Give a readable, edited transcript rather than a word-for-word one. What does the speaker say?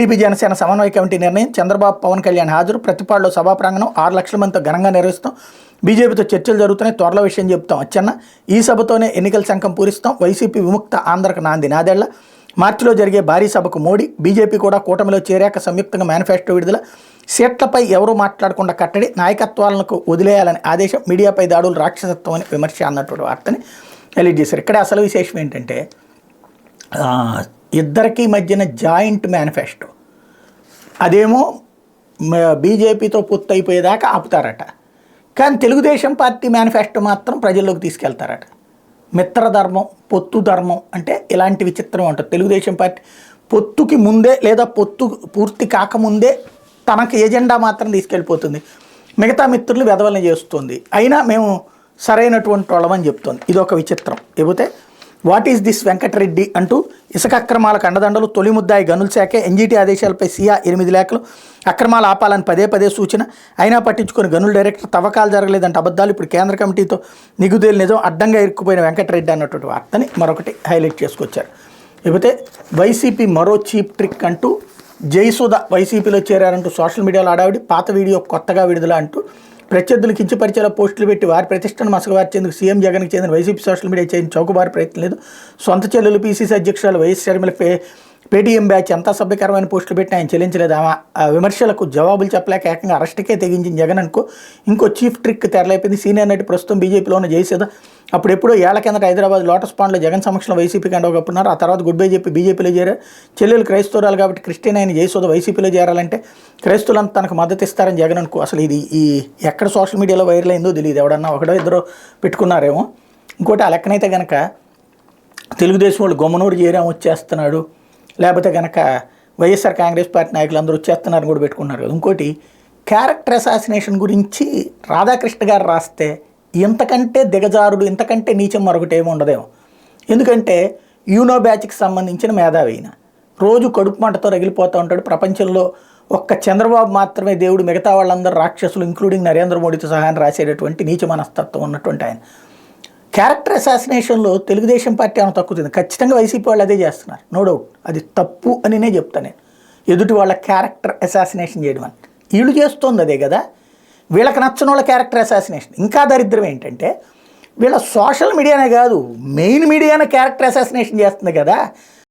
TDP Janasena సమన్వయ committee నిర్ణయం. చంద్రబాబు పవన్ కళ్యాణ్ హాజరు. ప్రతిపాడులో సభా ప్రాంగణం 6 లక్షల మందితో ఘనంగా నిర్వహిస్తాం. బీజేపీతో చర్చలు జరుగుతున్నాయి, త్వరలో విషయం చెప్తాం. అచ్చెన్న ఈ సభతోనే ఎన్నికల సంఘం పూరిస్తాం. వైసీపీ విముక్త ఆంధ్రకు నాంది నాదేళ్ల. మార్చిలో జరిగే భారీ సభకు మోడీ. బీజేపీ కూడా కూటమిలో చేరాక సంయుక్తంగా మేనిఫెస్టో విడుదల. సీట్లపై ఎవరూ మాట్లాడకుండా కట్టడి. నాయకత్వాలకు వదిలేయాలని ఆదేశం. మీడియాపై దాడులు రాక్షసత్వం అని విమర్శ అన్నటువంటి వార్తని ఎలిట్ చేశారు. ఇక్కడే అసలు విశేషం ఏంటంటే ఇద్దరికీ మధ్యన జాయింట్ మేనిఫెస్టో. అదేమో బీజేపీతో పొత్తు అయిపోయేదాకా ఆపుతారట, కానీ తెలుగుదేశం పార్టీ మేనిఫెస్టో మాత్రం ప్రజల్లోకి తీసుకెళ్తారట. మిత్రధర్మం, పొత్తు ధర్మం అంటే ఇలాంటి విచిత్రం ఉంటుంది. తెలుగుదేశం పార్టీ పొత్తుకి ముందే లేదా పొత్తు పూర్తి కాకముందే తనకు ఎజెండా మాత్రం తీసుకెళ్ళిపోతుంది, మిగతా మిత్రులు వెధవల్ని చేస్తుంది. అయినా మేము సరైనటువంటి వాళ్ళమని చెప్తుంది. ఇది ఒక విచిత్రం. లేకపోతే వాట్ ఈస్ దిస్ వెంకటరెడ్డి అంటూ ఇసుక అక్రమాలకు అండదండలు. తొలి ముద్దాయి గనుల శాఖే. ఎన్జీటీ ఆదేశాలపై సీఆ 8 లేఖలు. అక్రమాలు ఆపాలని పదే సూచన. అయినా పట్టించుకొని గనుల డైరెక్టర్ తవ్వకాలు జరగలేదంటే అబద్ధాలు. ఇప్పుడు కేంద్ర కమిటీతో నిగుదేలు నిజం. అడ్డంగా ఇరుక్కుపోయిన వెంకటరెడ్డి అన్నటువంటి వార్తని మరొకటి హైలైట్ చేసుకొచ్చారు. లేకపోతే వైసీపీ మరో చీప్ ట్రిక్ అంటూ జయసుధ వైసీపీలో చేరారంటూ సోషల్ మీడియాలో ఆడావిడి. పాత వీడియో కొత్తగా విడుదల అంటూ ప్రత్యర్థులు కించపరిచేలా పోస్టులు పెట్టి వారి ప్రతిష్టను మసకవార్చేందుకు సీఎం జగన్కి చెందిన వైసీపీ సోషల్ మీడియా చేయని చౌకబారి ప్రయత్నం లేదు. సొంత చెల్లెలు పీసీసీ అధ్యక్షురాలు వైఎస్ షర్మిల పేటీఎం బ్యాచ్ ఎంత సభ్యకరమైన పోస్టులు పెట్టి ఆయన చెల్లించలేదు. ఆ విమర్శలకు జవాబులు చెప్పలేక ఏకంగా అరెస్ట్కే తెగించిన జగన్ అనుకో ఇంకో చీఫ్ ట్రిక్ తెరలేపింది. సీనియర్ నటి ప్రస్తుతం బీజేపీలో ఉన్న జయసుధ. అప్పుడెప్పుడో ఏళ్ల కిందట హైదరాబాద్ లోటస్ పాండ్లో జగన్ సమక్షంలో వైసీపీ కండవ కప్పున్నారు. ఆ తర్వాత గుడ్ బై చెప్పి బీజేపీలో చేరారు. చెల్లెలు క్రైస్తవురాలు కాబట్టి క్రిస్టియన్ అయిన జయసుధ వైసీపీలో చేరాలంటే క్రైస్తవులంతా తనకు మద్దతు ఇస్తారని జగన్ అనుకో. అసలు ఇది ఎక్కడ సోషల్ మీడియాలో వైరల్ అయిందో తెలియదు. ఎవడన్నా ఒకడో ఇద్దరు పెట్టుకున్నారేమో. ఇంకోటి ఆ లెక్కనైతే కనుక తెలుగుదేశం వాళ్ళు గొమ్మనూరు చేరాం వచ్చేస్తున్నాడు, లేకపోతే కనుక వైఎస్ఆర్ కాంగ్రెస్ పార్టీ నాయకులు అందరూ వచ్చేస్తున్నారని కూడా పెట్టుకున్నారు కదా. ఇంకోటి క్యారెక్టర్ అసాసినేషన్ గురించి రాధాకృష్ణ గారు రాస్తే ఇంతకంటే దిగజారుడు, ఇంతకంటే నీచం మరొకటి ఏమి ఉండదేమో. ఎందుకంటే యూనో బ్యాచ్కి సంబంధించిన మేధావి అయిన రోజు కడుపు మంటతో రగిలిపోతూ ఉంటాడు. ప్రపంచంలో ఒక్క చంద్రబాబు మాత్రమే దేవుడు, మిగతా వాళ్ళందరూ రాక్షసులు, ఇంక్లూడింగ్ నరేంద్ర మోడీతో సహా రాసేటటువంటి నీచ మనస్తత్వం ఉన్నటువంటి ఆయన. క్యారెక్టర్ అసాసినేషన్లో తెలుగుదేశం పార్టీ ఏమైనా తక్కువ ఖచ్చితంగా వైసీపీ వాళ్ళు అదే చేస్తున్నారు, నో డౌట్. అది తప్పు అని నేను చెప్తాను. నేను ఎదుటి వాళ్ళ క్యారెక్టర్ అసాసినేషన్ చేయడం అని వీళ్ళు చేస్తోంది అదే కదా. వీళ్ళకి నచ్చిన వాళ్ళ క్యారెక్టర్ అసాసినేషన్. ఇంకా దరిద్రం ఏంటంటే వీళ్ళ సోషల్ మీడియానే కాదు, మెయిన్ మీడియానే క్యారెక్టర్ అసాసినేషన్ చేస్తుంది కదా.